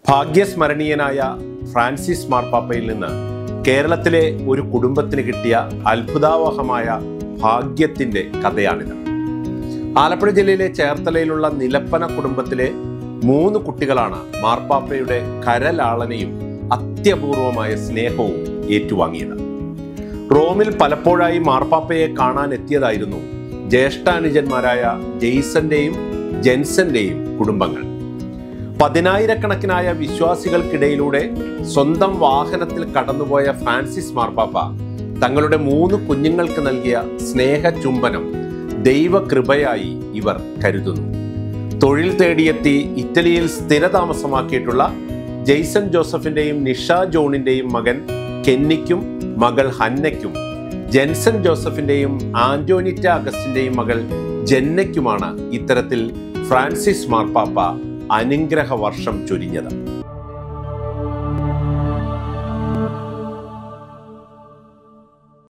ഭാഗ്യസ്മരണീയനായ Francis മാർപ്പാപ്പയിൽ നിന്ന് കേരളത്തിലെ ഒരു കുടുംബത്തിന് കിട്ടിയ അത്ഭുതാവഹമായ ഭാഗ്യത്തിന്റെ കഥയാണിത്. ആലപ്പുഴ ജില്ലയിലെ ചേർത്തലയിലുള്ള നിലപ്പന കുടുംബത്തിലെ 3 കുട്ടികളാണ് മാർപ്പാപ്പയുടെ കരലാളനയും അത്യപൂർവമായ സ്നേഹവും ഏറ്റുവാങ്ങിയത്. റോമിൽ പലപ്പോഴായി മാർപ്പാപ്പയെ കാണാൻ എത്തിയതായിരുന്നു ജ്യേഷ്ഠാനുജന്മാരായ ജെയ്സന്റെയും ജെൻസന്റെയും കുടുംബങ്ങൾ. 10,000-കണക്കിനായ വിശ്വാസികൾക്കിടയിലൂടെ സ്വന്തം വാഹനത്തിൽ കടന്നുപോയ ഫ്രാൻസിസ് മാർപ്പാപ്പ തങ്ങളുടെ 3 കുഞ്ഞുങ്ങൾക്ക് നൽകിയ സ്നേഹ ചുംബനം ദൈവകൃപയായി ഇവർ കരുതുന്നു. തൊഴിൽ തേടിയെത്തി ഇറ്റലിയിൽ സ്ഥിരതാമസമാക്കിയിട്ടുള്ള ജെയ്സൺ ജോസഫിന്റെയും നിഷ ജോണിന്റെയും മകൻ കെന്നിക്കും മകൾ ഹന്നയ്ക്കും, ജെൻസൺ ജോസഫിന്റെയും ആന്റോണിറ്റ അഗസ്റ്റിന്റെയും മകൾ ജെന്നയ്ക്കുമാണ് ഇത്തരത്തിൽ ഫ്രാൻസിസ് മാർപ്പാപ്പ അനുഗ്രഹ വർഷം ചൊരിഞ്ഞത്.